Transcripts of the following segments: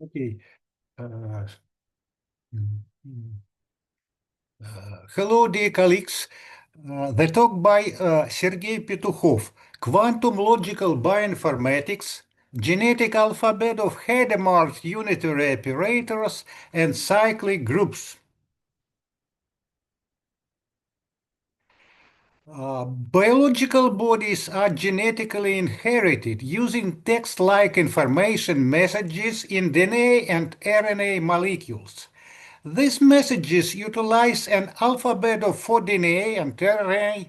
Okay. Uh, mm, mm. Hello, dear colleagues. The talk by Sergey Pethoukov, Quantum Logical Bioinformatics, Genetic Alphabet of Hadamard Unitary Operators and Cyclic Groups. Biological bodies are genetically inherited using text-like information messages in DNA and RNA molecules. These messages utilize an alphabet of 4 DNA and RNA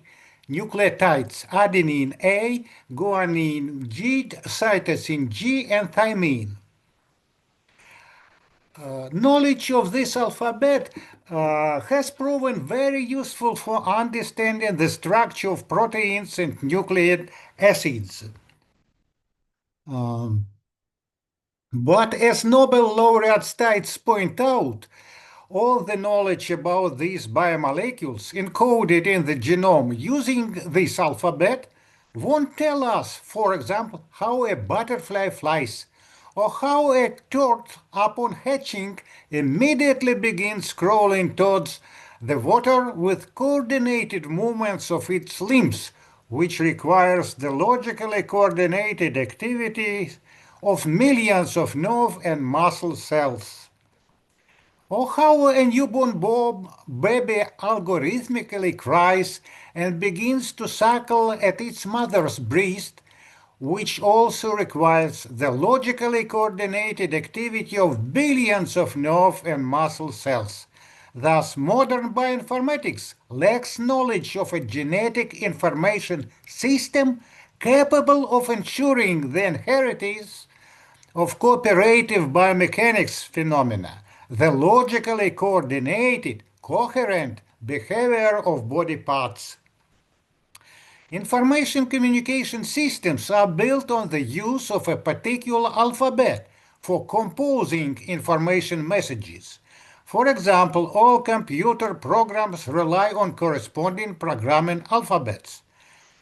nucleotides: adenine A, guanine G, cytosine G, and thymine. Knowledge of this alphabet has proven very useful for understanding the structure of proteins and nucleic acids. But as Nobel laureate Stites point out, all the knowledge about these biomolecules encoded in the genome using this alphabet won't tell us, for example, how a butterfly flies, or how a turtle, upon hatching, immediately begins crawling towards the water with coordinated movements of its limbs, which requires the logically coordinated activities of millions of nerve and muscle cells. Or how a newborn baby algorithmically cries and begins to suckle at its mother's breast, which also requires the logically coordinated activity of billions of nerve and muscle cells. Thus, modern bioinformatics lacks knowledge of a genetic information system capable of ensuring the inheritance of cooperative biomechanics phenomena, the logically coordinated, coherent behavior of body parts. Information communication systems are built on the use of a particular alphabet for composing information messages. For example, all computer programs rely on corresponding programming alphabets.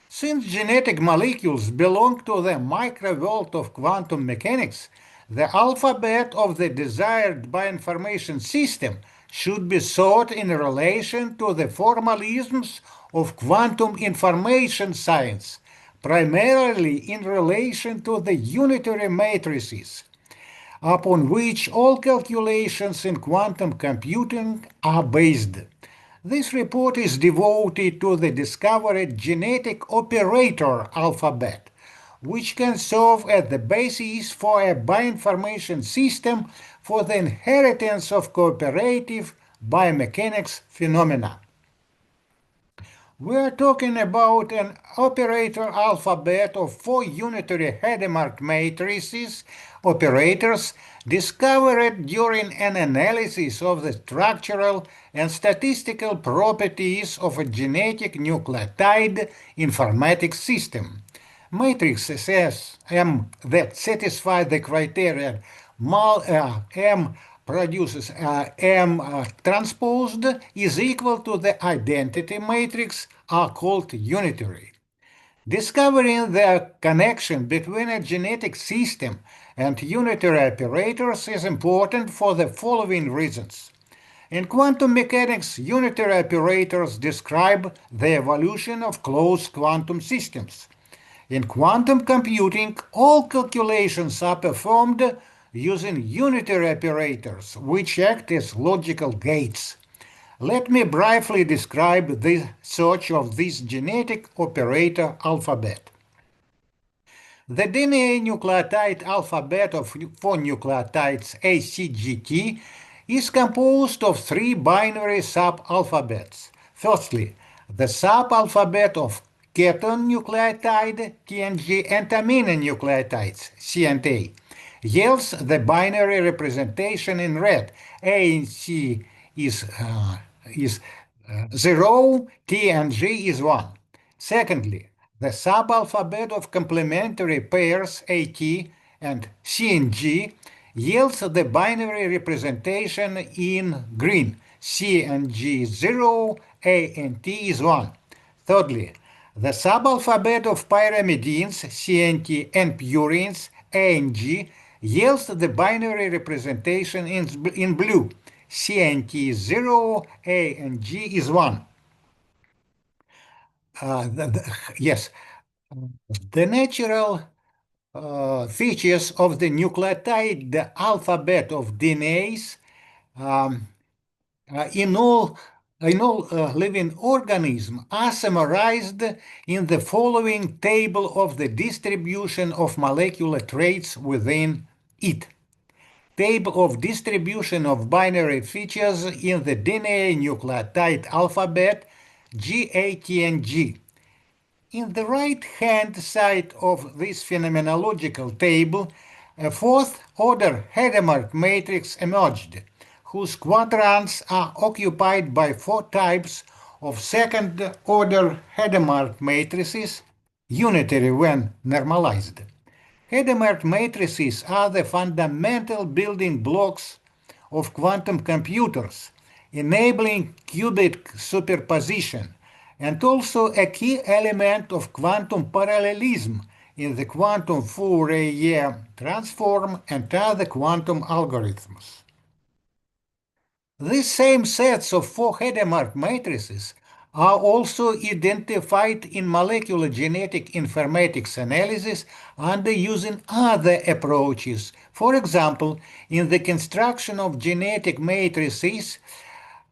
Since genetic molecules belong to the microworld of quantum mechanics, the alphabet of the desired bioinformation system should be thought in relation to the formalisms of quantum information science, primarily in relation to the unitary matrices, upon which all calculations in quantum computing are based. This report is devoted to the discovered genetic operator alphabet, which can serve as the basis for a bioinformation system for the inheritance of cooperative biomechanics phenomena. We are talking about an operator alphabet of 4 unitary Hadamard matrices operators discovered during an analysis of the structural and statistical properties of a genetic nucleotide informatics system. Matrices M that satisfy the criterion M produces M transposed is equal to the identity matrix are called unitary. Discovering the connection between a genetic system and unitary operators is important for the following reasons. In quantum mechanics, unitary operators describe the evolution of closed quantum systems. In quantum computing, all calculations are performed using unitary operators, which act as logical gates. Let me briefly describe the search of this genetic operator alphabet. The DNA nucleotide alphabet of 4 nucleotides ACGT is composed of 3 binary sub-alphabets. Firstly, the sub-alphabet of ketone nucleotide TNG and amino nucleotides C and A yields the binary representation in red. A and C is 0, T and G is 1. Secondly, the sub-alphabet of complementary pairs AT and C and G yields the binary representation in green. C and G is 0, A and T is 1. Thirdly, the sub-alphabet of pyrimidines, C and T, and purines, A and G, yields the binary representation in blue. C and T is 0, A and G is 1. Yes, the natural features of the nucleotide alphabet of DNAs um, in all living organisms are summarized in the following table of the distribution of molecular traits within it. Table of distribution of binary features in the DNA nucleotide alphabet G, A, T, and G. In the right-hand side of this phenomenological table, a fourth-order Hadamard matrix emerged, whose quadrants are occupied by four types of second-order Hadamard matrices, unitary when normalized. Hadamard matrices are the fundamental building blocks of quantum computers, enabling qubit superposition, and also a key element of quantum parallelism in the quantum Fourier transform and other quantum algorithms. These same sets of four Hadamard matrices are also identified in molecular genetic informatics analysis under using other approaches. For example, in the construction of genetic matrices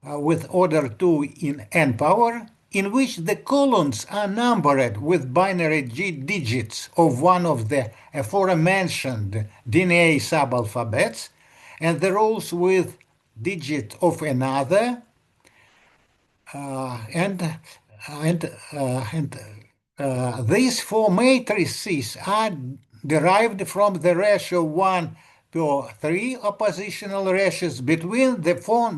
with order 2 in n power, in which the columns are numbered with binary digits of one of the aforementioned DNA subalphabets, and the rows with digit of another, and these four matrices are derived from the ratio 1 to 3 oppositional ratios between the four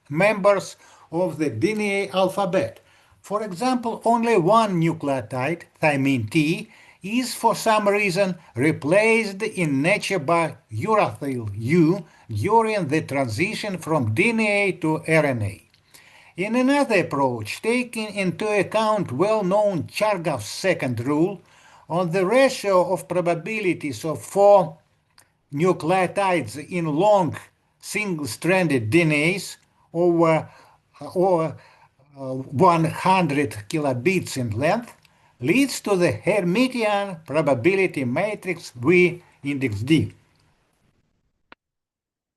members of the DNA alphabet. For example, only one nucleotide, thymine T, is for some reason replaced in nature by uracil U during the transition from DNA to RNA. In another approach, taking into account well-known Chargaff's second rule on the ratio of probabilities of four nucleotides in long single-stranded DNAs over or 100 kilobits in length, leads to the Hermitian probability matrix V index D.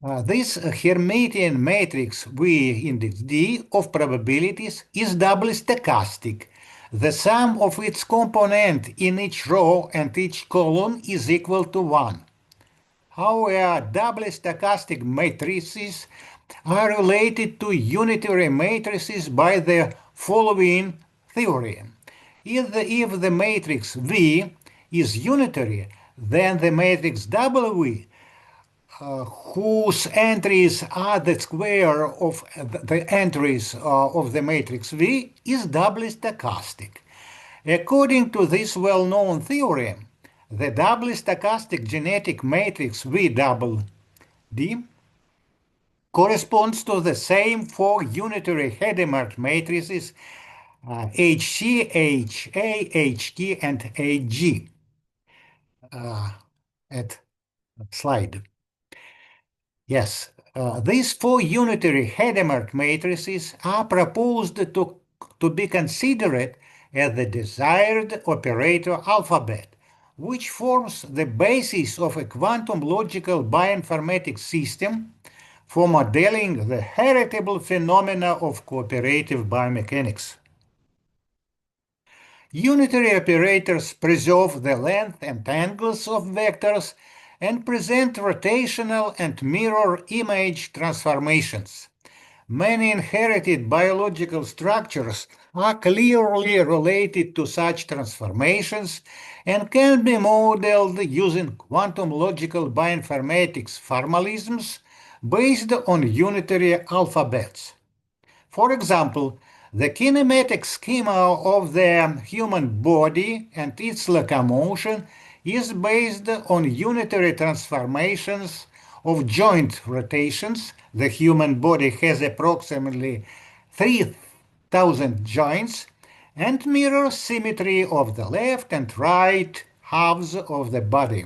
This Hermitian matrix V index D of probabilities is doubly stochastic. The sum of its component in each row and each column is equal to 1. However, doubly stochastic matrices are related to unitary matrices by the following theorem. If the matrix V is unitary, then the matrix W whose entries are the square of the entries of the matrix V is doubly stochastic. According to this well-known theorem, the doubly stochastic genetic matrix V double D corresponds to the same four unitary Hadamard matrices HC, HA, HT, and AG. At slide. Yes, these four unitary Hadamard matrices are proposed to be considered as the desired operator alphabet, which forms the basis of a quantum logical bioinformatics system for modeling the heritable phenomena of cooperative biomechanics. Unitary operators preserve the length and angles of vectors and present rotational and mirror image transformations. Many inherited biological structures are clearly related to such transformations and can be modeled using quantum logical bioinformatics formalisms based on unitary alphabets. For example, the kinematic schema of the human body and its locomotion is based on unitary transformations of joint rotations. The human body has approximately 3,000 joints and mirror symmetry of the left and right halves of the body.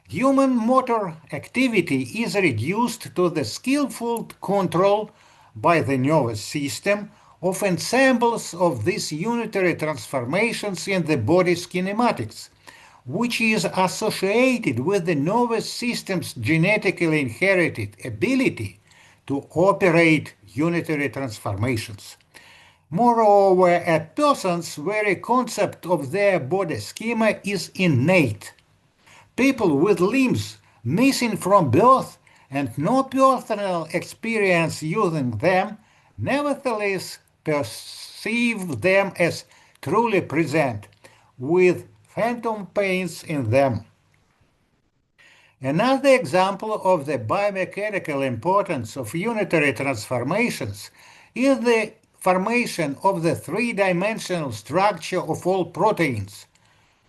Human motor activity is reduced to the skillful control by the nervous system of ensembles of these unitary transformations in the body's kinematics, which is associated with the nervous system's genetically inherited ability to operate unitary transformations. Moreover, a person's very concept of their body schema is innate. People with limbs missing from birth and no personal experience using them nevertheless perceive them as truly present, with phantom pains in them. Another example of the biomechanical importance of unitary transformations is the formation of the three-dimensional structure of all proteins,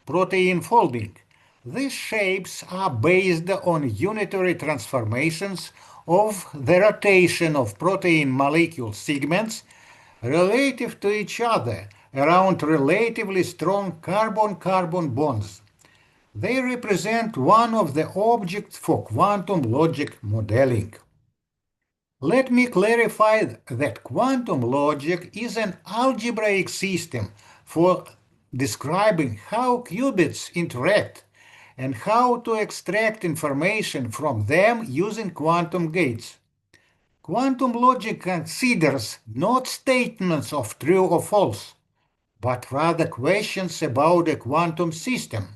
protein folding. These shapes are based on unitary transformations of the rotation of protein molecule segments relative to each other around relatively strong carbon-carbon bonds. They represent one of the objects for quantum logic modeling. Let me clarify that quantum logic is an algebraic system for describing how qubits interact and how to extract information from them using quantum gates. Quantum logic considers not statements of true or false, but rather questions about a quantum system.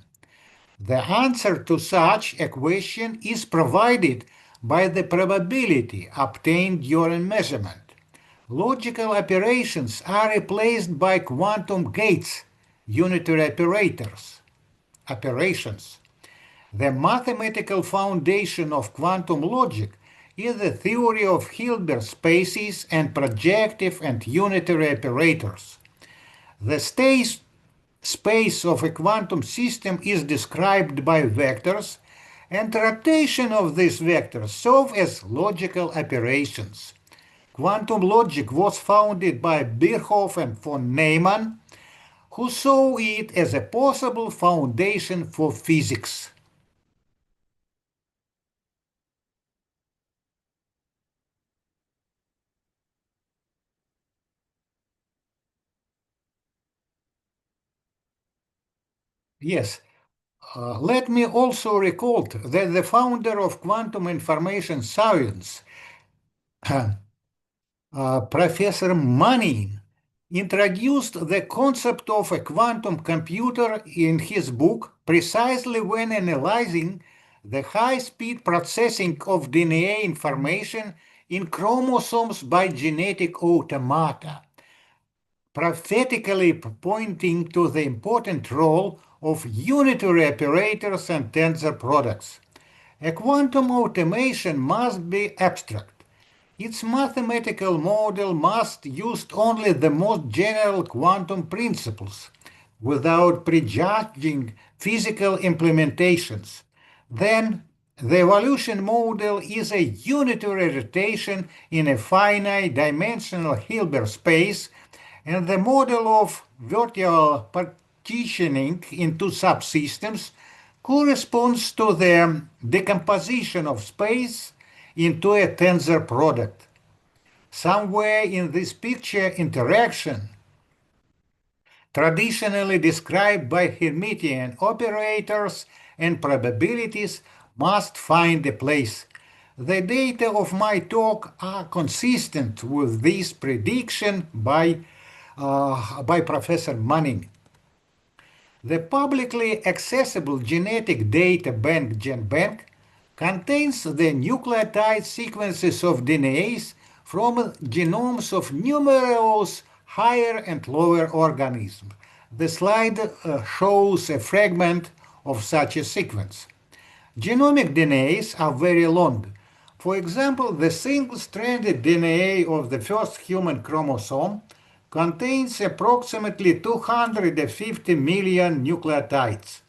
The answer to such a question is provided by the probability obtained during measurement. Logical operations are replaced by quantum gates, unitary operations. The mathematical foundation of quantum logic is the theory of Hilbert spaces and projective and unitary operators. The space of a quantum system is described by vectors, and rotation of these vectors serve as logical operations. Quantum logic was founded by Birkhoff and von Neumann, who saw it as a possible foundation for physics. Yes, let me also recall that the founder of quantum information science, Professor Manning, introduced the concept of a quantum computer in his book precisely when analyzing the high-speed processing of DNA information in chromosomes by genetic automata, prophetically pointing to the important role of unitary operators and tensor products. A quantum automation must be abstract. Its mathematical model must use only the most general quantum principles, without prejudging physical implementations. Then, the evolution model is a unitary rotation in a finite dimensional Hilbert space, and the model of virtual partitioning into subsystems corresponds to the decomposition of space into a tensor product. Somewhere in this picture, interaction, traditionally described by Hermitian operators and probabilities, must find a place. The data of my talk are consistent with this prediction by Professor Manning. The publicly accessible genetic data bank GenBank contains the nucleotide sequences of DNAs from genomes of numerous higher and lower organisms. The slide shows a fragment of such a sequence. Genomic DNAs are very long. For example, the single-stranded DNA of the first human chromosome contains approximately 250 million nucleotides.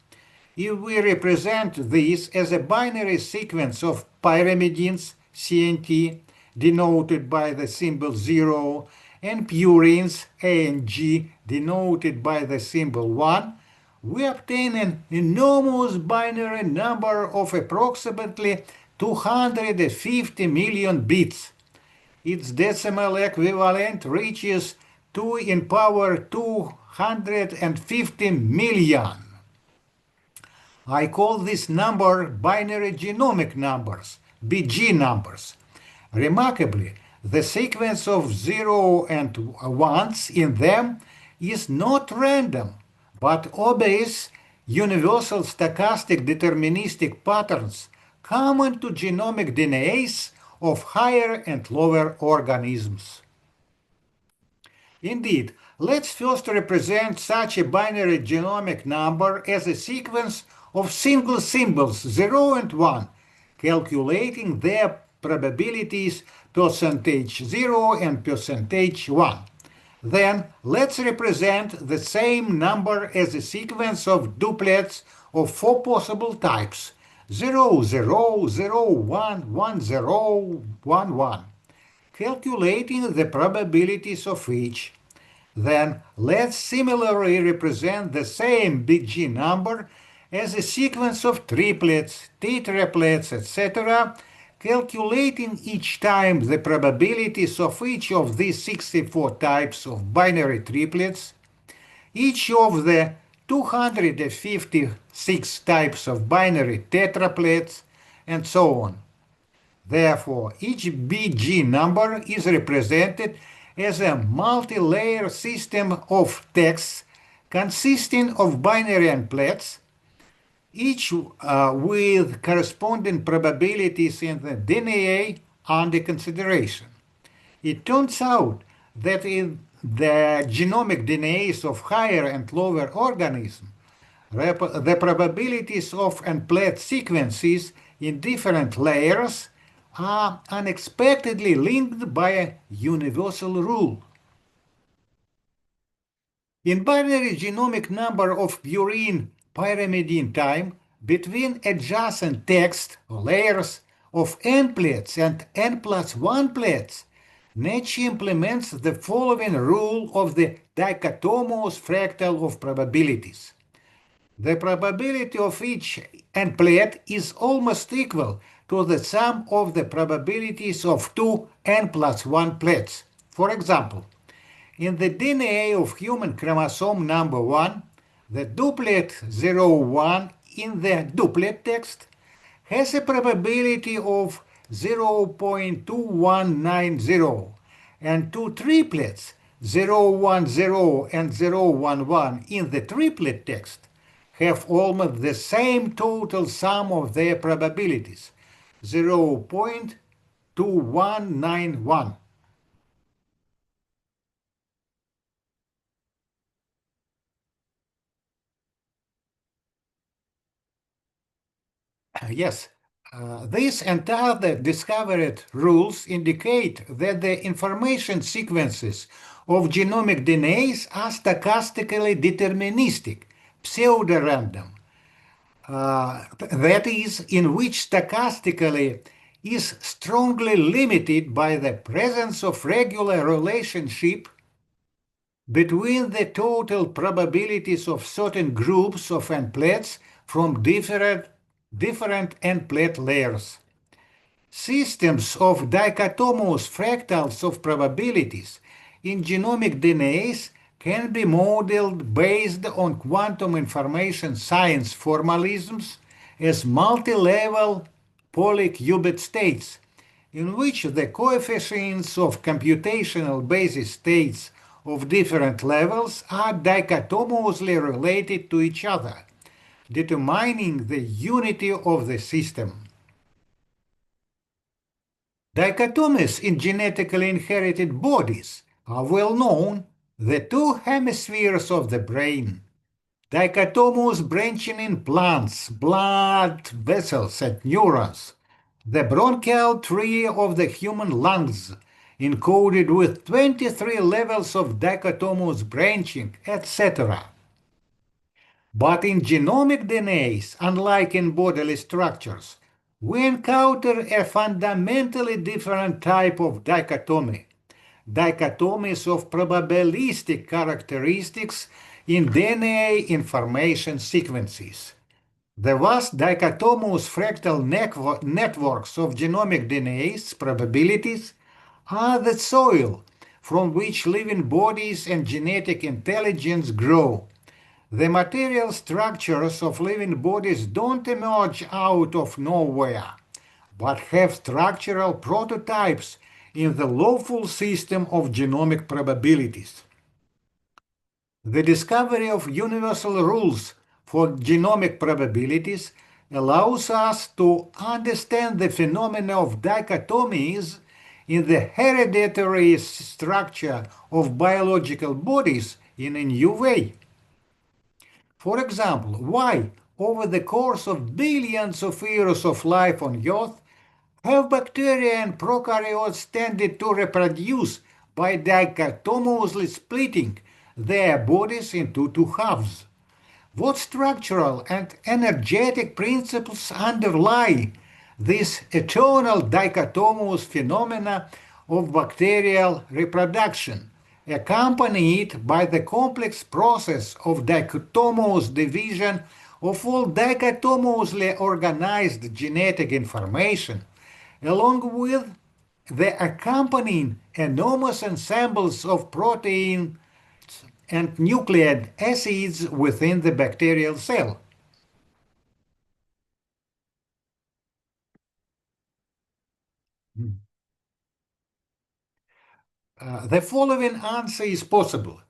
If we represent this as a binary sequence of pyrimidines, CNT, denoted by the symbol 0, and purines, A and G, denoted by the symbol 1, we obtain an enormous binary number of approximately 250 million bits. Its decimal equivalent reaches 2 in power 250 million. I call this number binary genomic numbers, BG numbers. Remarkably, the sequence of 0 and 1s in them is not random, but obeys universal stochastic deterministic patterns common to genomic DNAs of higher and lower organisms. Indeed, let's first represent such a binary genomic number as a sequence of single symbols 0 and 1, calculating their probabilities percentage 0 and percentage 1. Then let's represent the same number as a sequence of duplets of 4 possible types 0, 0, 0, 1, 1, 0, 1, 1, calculating the probabilities of each. Then let's similarly represent the same BG number as a sequence of triplets, tetraplets, etc., calculating each time the probabilities of each of these 64 types of binary triplets, each of the 256 types of binary tetraplets, and so on. Therefore, each BG number is represented as a multi-layer system of texts consisting of binary enplets, each with corresponding probabilities in the DNA under consideration. It turns out that in the genomic DNAs of higher and lower organisms, the probabilities of enplet sequences in different layers are unexpectedly linked by a universal rule. In binary genomic number of purine pyrimidine time between adjacent text or layers of n plates and n plus 1 plates, nature implements the following rule of the dichotomous fractal of probabilities. The probability of each n plate is almost equal to the sum of the probabilities of two n plus 1 plates. For example, in the DNA of human chromosome number 1, the duplet 01 in the duplet text has a probability of 0.2190, and two triplets 010 and 011 in the triplet text have almost the same total sum of their probabilities, 0.2191. Yes, these and other discovered rules indicate that the information sequences of genomic DNAs are stochastically deterministic, pseudo-random. That is, in which stochastically is strongly limited by the presence of regular relationship between the total probabilities of certain groups of n-plates from different n-plate layers. Systems of dichotomous fractals of probabilities in genomic DNAs can be modeled based on quantum information science formalisms as multi-level polyqubit states, in which the coefficients of computational basis states of different levels are dichotomously related to each other, determining the unity of the system. Dichotomies in genetically inherited bodies are well known, the two hemispheres of the brain. Dichotomous branching in plants, blood vessels, and neurons. The bronchial tree of the human lungs, encoded with 23 levels of dichotomous branching, etc. But in genomic DNAs, unlike in bodily structures, we encounter a fundamentally different type of dichotomy. Dichotomies of probabilistic characteristics in DNA information sequences. The vast dichotomous fractal networks of genomic DNA's probabilities are the soil from which living bodies and genetic intelligence grow. The material structures of living bodies don't emerge out of nowhere, but have structural prototypes in the lawful system of genomic probabilities. The discovery of universal rules for genomic probabilities allows us to understand the phenomena of dichotomies in the hereditary structure of biological bodies in a new way. For example, why, over the course of billions of years of life on Earth, have bacteria and prokaryotes tended to reproduce by dichotomously splitting their bodies into two halves? What structural and energetic principles underlie this eternal dichotomous phenomena of bacterial reproduction, accompanied by the complex process of dichotomous division of all dichotomously organized genetic information, along with the accompanying enormous ensembles of protein and nucleic acids within the bacterial cell? The following answer is possible.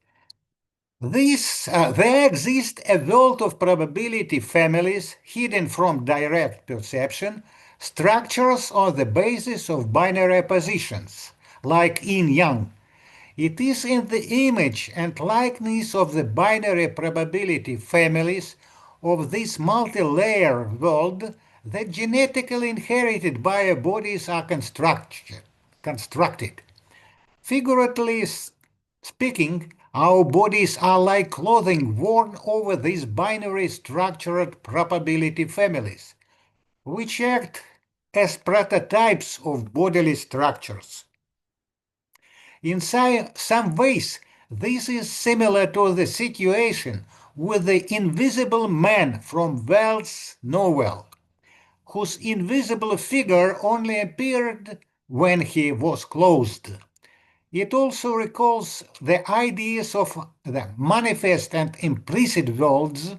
There exist a world of probability families hidden from direct perception, structures on the basis of binary positions, like yin-yang. It is in the image and likeness of the binary probability families of this multi-layer world that genetically inherited biobodies are constructed. Figuratively speaking, our bodies are like clothing worn over these binary structured probability families, which act as prototypes of bodily structures. In some ways, this is similar to the situation with the invisible man from Wells' novel, whose invisible figure only appeared when he was clothed. It also recalls the ideas of the manifest and implicit worlds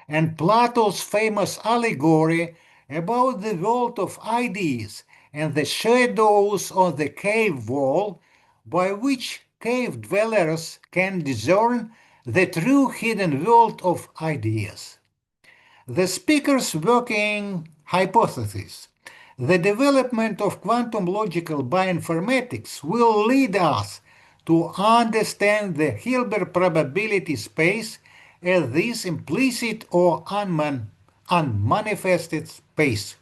and Plato's famous allegory about the world of ideas and the shadows on the cave wall, by which cave dwellers can discern the true hidden world of ideas. The speaker's working hypothesis: the development of quantum logical bioinformatics will lead us to understand the Hilbert probability space as this implicit or unmanifested space.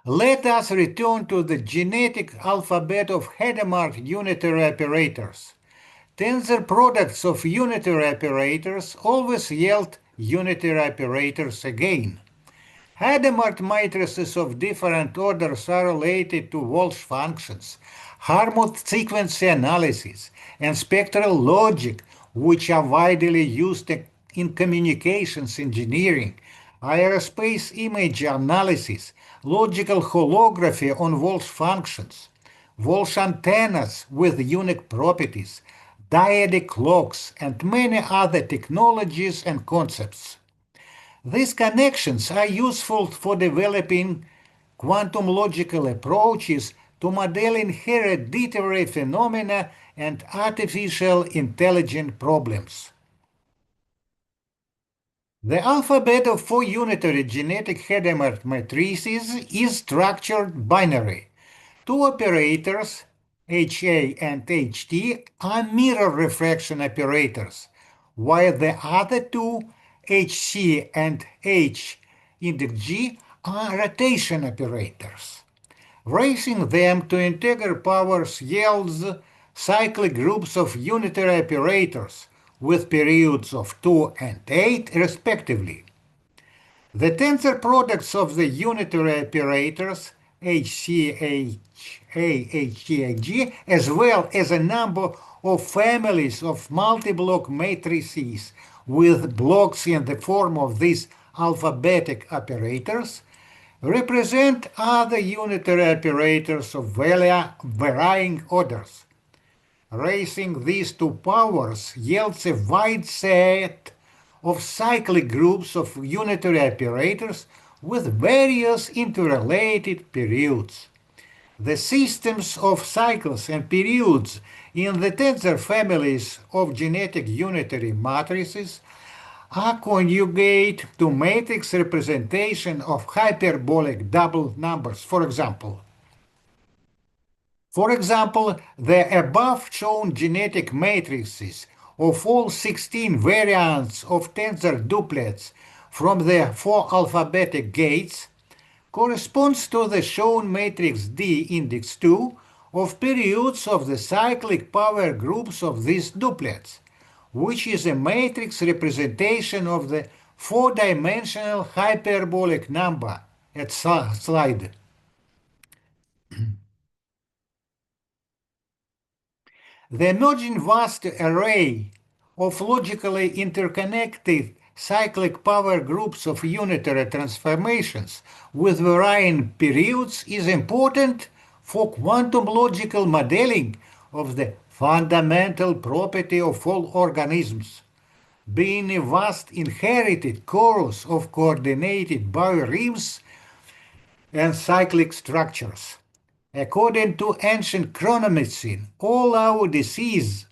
Let us return to the genetic alphabet of Hadamard unitary operators. Tensor products of unitary operators always yield unitary operators again. Hadamard matrices of different orders are related to Walsh functions, Harmut sequence analysis, and spectral logic, which are widely used in communications engineering, aerospace image analysis, logical holography on Walsh functions, Walsh antennas with unique properties, dyadic clocks, and many other technologies and concepts. These connections are useful for developing quantum logical approaches to modeling hereditary phenomena and artificial intelligence problems. The alphabet of four unitary genetic Hadamard matrices is structured binary. Two operators, HA and HT, are mirror refraction operators, while the other two, HC and H index G, are rotation operators. Raising them to integer powers yields cyclic groups of unitary operators with periods of 2 and 8 respectively. The tensor products of the unitary operators HCHAHCHG, as well as a number of families of multi-block matrices with blocks in the form of these alphabetic operators, represent other unitary operators of varying orders. Raising these two powers yields a wide set of cyclic groups of unitary operators with various interrelated periods. The systems of cycles and periods in the tensor families of genetic unitary matrices are conjugate to matrix representation of hyperbolic double numbers, for example. The above shown genetic matrices of all 16 variants of tensor duplets from the 4 alphabetic gates corresponds to the shown matrix D index 2 of periods of the cyclic power groups of these duplets, which is a matrix representation of the 4-dimensional hyperbolic number at slide. The emerging vast array of logically interconnected cyclic power groups of unitary transformations with varying periods is important for quantum logical modeling of the fundamental property of all organisms, being a vast inherited chorus of coordinated biorhythms and cyclic structures. According to ancient chronomedicine, all our diseases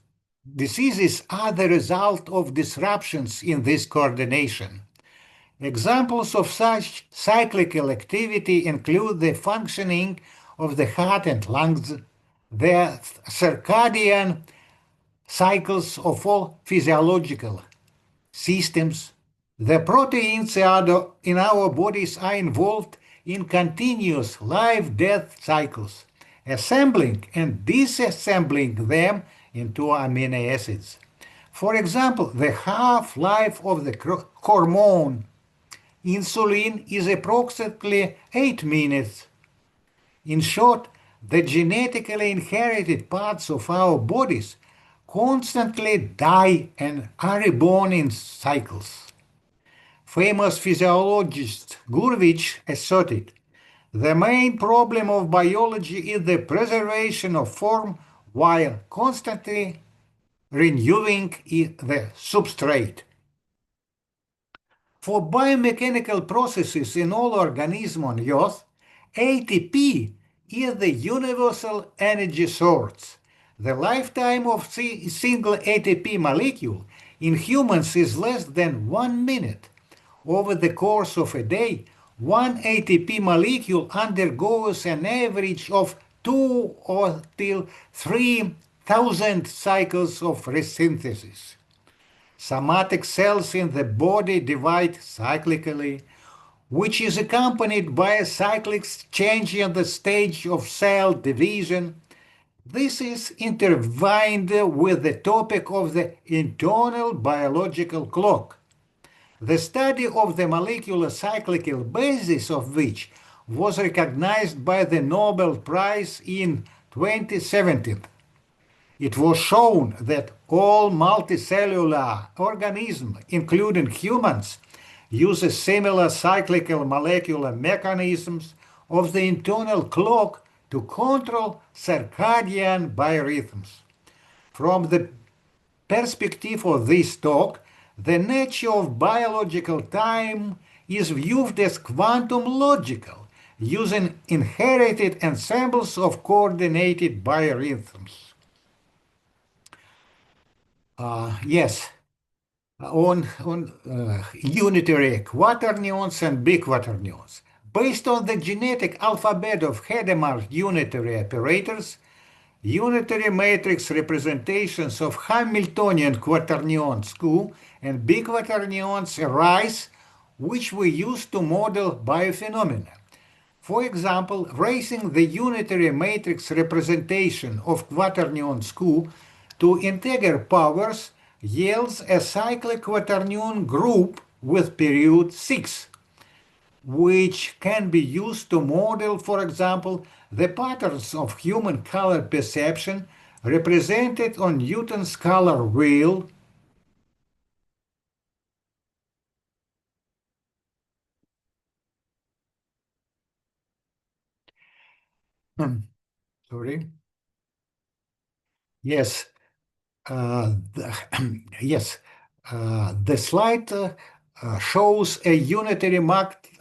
are the result of disruptions in this coordination. Examples of such cyclical activity include the functioning of the heart and lungs, the circadian cycles of all physiological systems. The proteins in our bodies are involved in continuous life-death cycles, assembling and disassembling them into amino acids. For example, the half-life of the hormone insulin is approximately 8 minutes. In short, the genetically inherited parts of our bodies constantly die and are reborn in cycles. Famous physiologist Gurvich asserted, the main problem of biology is the preservation of form while constantly renewing the substrate. For biomechanical processes in all organisms on Earth, ATP is the universal energy source. The lifetime of a single ATP molecule in humans is less than 1 minute. Over the course of a day, one ATP molecule undergoes an average of 2 or till 3,000 cycles of resynthesis. Somatic cells in the body divide cyclically, which is accompanied by a cyclic change in the stage of cell division. This is intertwined with the topic of the internal biological clock, the study of the molecular cyclical basis of which was recognized by the Nobel Prize in 2017. It was shown that all multicellular organisms, including humans, use similar cyclical molecular mechanisms of the internal clock to control circadian biorhythms. From the perspective of this talk, the nature of biological time is viewed as quantum logical, using inherited ensembles of coordinated biorhythms. On unitary quaternions and biquaternions. Based on the genetic alphabet of Hadamard unitary operators, unitary matrix representations of Hamiltonian quaternions Q and biquaternions arise, which we use to model biophenomena. For example, raising the unitary matrix representation of quaternions Q to integer powers yields a cyclic quaternion group with period 6. which can be used to model, for example, the patterns of human color perception represented on Newton's color wheel. Hmm, Sorry. Yes. Yes. The slide shows a unitary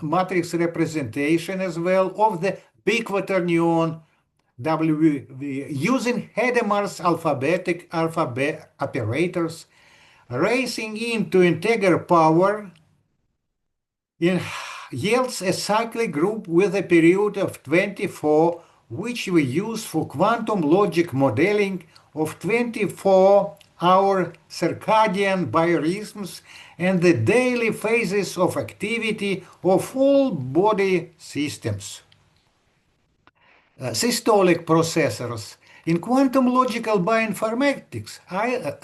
matrix representation as well of the big quaternion WV using Hadamard's alphabet operators, racing into integer power in, yields a cyclic group with a period of 24, which we use for quantum logic modeling of 24-hour circadian biorhythms and the daily phases of activity of all body systems. Systolic processors. In quantum logical bioinformatics, I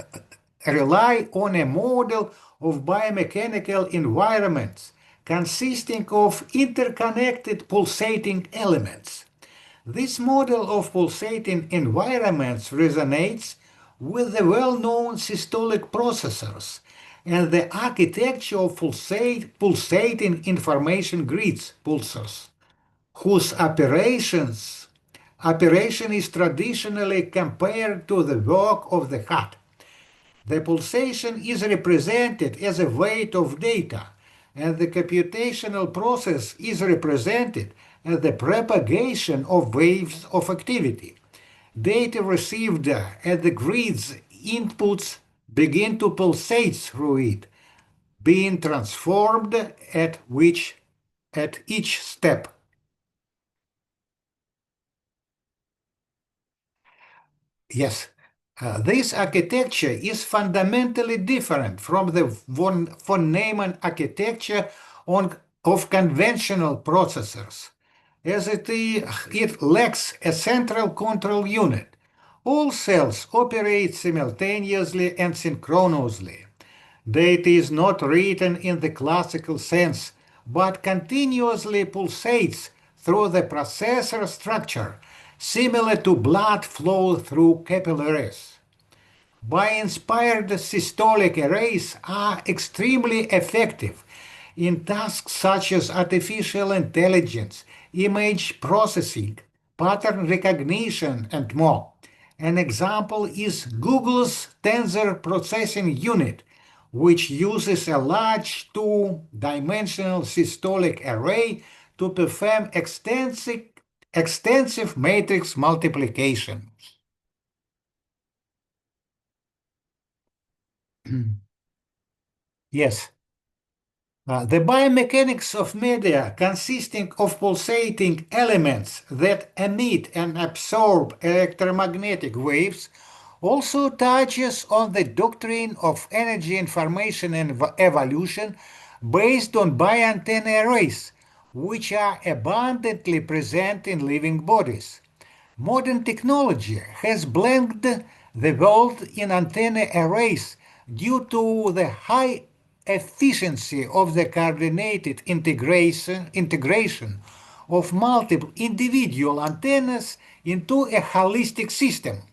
rely on a model of biomechanical environments consisting of interconnected pulsating elements. This model of pulsating environments resonates with the well-known systolic processors and the architecture of pulsating information grids, pulsars, whose operation is traditionally compared to the work of the heart. The pulsation is represented as a weight of data, and the computational process is represented as the propagation of waves of activity. Data received at the grid's inputs begin to pulsate through it, being transformed at each step. Yes, this architecture is fundamentally different from the von Neumann architecture of conventional processors, as it lacks a central control unit. All cells operate simultaneously and synchronously. Data is not written in the classical sense, but continuously pulsates through the processor structure, similar to blood flow through capillaries. Bio-inspired systolic arrays are extremely effective in tasks such as artificial intelligence, image processing, pattern recognition, and more. An example is Google's Tensor Processing Unit, which uses a large two-dimensional systolic array to perform extensive matrix multiplication. Yes. The biomechanics of media consisting of pulsating elements that emit and absorb electromagnetic waves also touches on the doctrine of energy information and evolution based on bioantenna arrays, which are abundantly present in living bodies. Modern technology has blanked the world in antenna arrays due to the high efficiency of the coordinated integration of multiple individual antennas into a holistic system.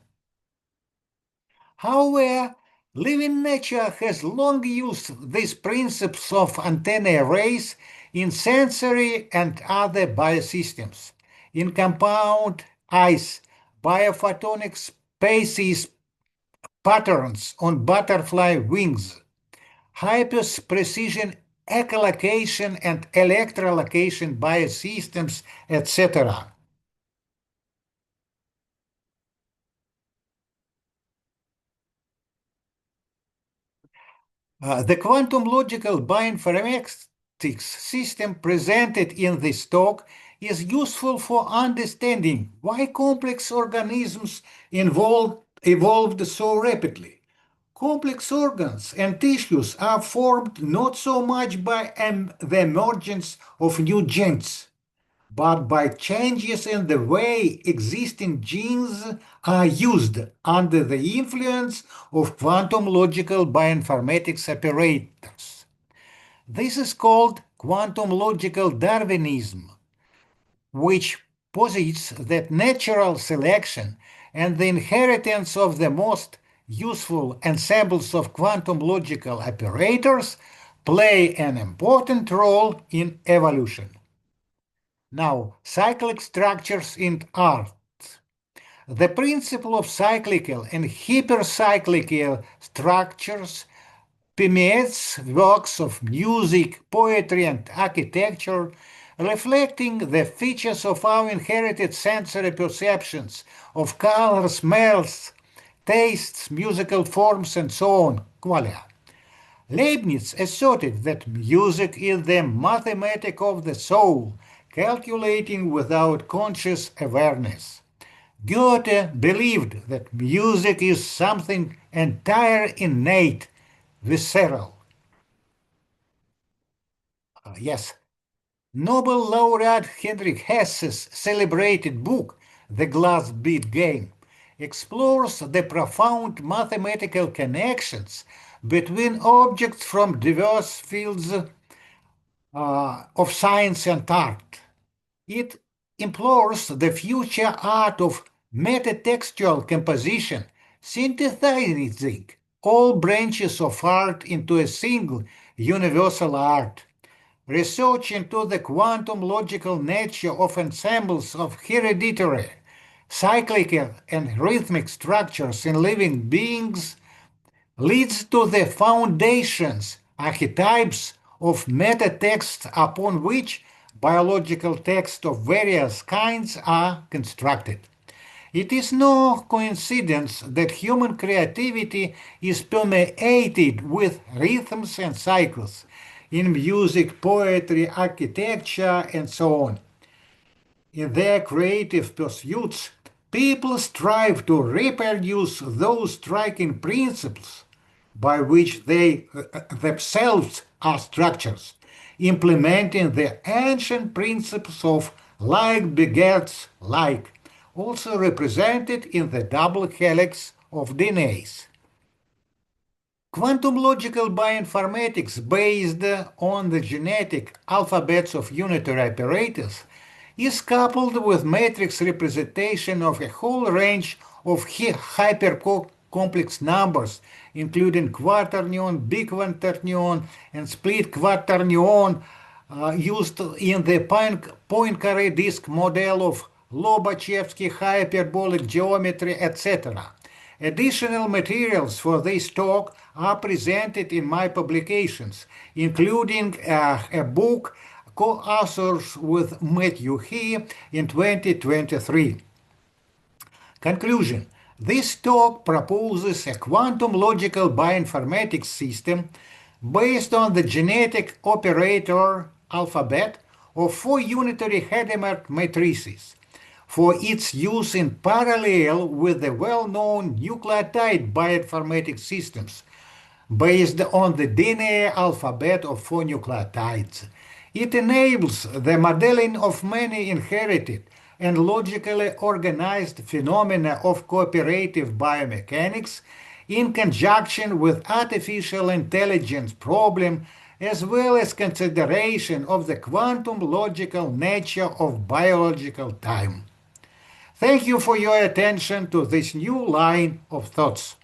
However, living nature has long used these principles of antenna arrays in sensory and other biosystems. In compound eyes, biophotonic species patterns on butterfly wings, hyper-precision echolocation and electrolocation biosystems, etc. The quantum logical bioinformatics system presented in this talk is useful for understanding why complex organisms evolved so rapidly. Complex organs and tissues are formed not so much by the emergence of new genes, but by changes in the way existing genes are used under the influence of quantum logical bioinformatics operators. This is called quantum logical Darwinism, which posits that natural selection and the inheritance of the most useful ensembles of quantum logical operators play an important role in evolution. Now, cyclic structures in art. The principle of cyclical and hypercyclical structures permeates works of music, poetry, and architecture, reflecting the features of our inherited sensory perceptions of color, smells, tastes, musical forms, and so on, qualia. Leibniz asserted that music is the mathematics of the soul, calculating without conscious awareness. Goethe believed that music is something entire innate, visceral. Yes, Nobel laureate Heinrich Hesse's celebrated book, The Glass Bead Game, explores the profound mathematical connections between objects from diverse fields of science and art. It implores the future art of metatextual composition, synthesizing all branches of art into a single universal art. Research into the quantum logical nature of ensembles of hereditary, cyclical, and rhythmic structures in living beings leads to the foundations, archetypes of metatexts upon which biological texts of various kinds are constructed. It is no coincidence that human creativity is permeated with rhythms and cycles in music, poetry, architecture, and so on. In their creative pursuits, people strive to reproduce those striking principles by which they themselves are structures, implementing the ancient principles of like begets like, also represented in the double helix of DNAs. Quantum logical bioinformatics based on the genetic alphabets of unitary operators is coupled with matrix representation of a whole range of hypercomplex numbers, including quaternion, biquaternion, and split quaternion, used in the Poincaré disk model of Lobachevsky hyperbolic geometry, etc. Additional materials for this talk are presented in my publications, including a book co-authors with Matthew He in 2023. Conclusion. This talk proposes a quantum logical bioinformatics system based on the genetic operator alphabet of 4 unitary Hadamard matrices for its use in parallel with the well-known nucleotide bioinformatics systems based on the DNA alphabet of 4 nucleotides. It enables the modeling of many inherited and logically organized phenomena of cooperative biomechanics in conjunction with artificial intelligence problem as well as consideration of the quantum logical nature of biological time. Thank you for your attention to this new line of thoughts.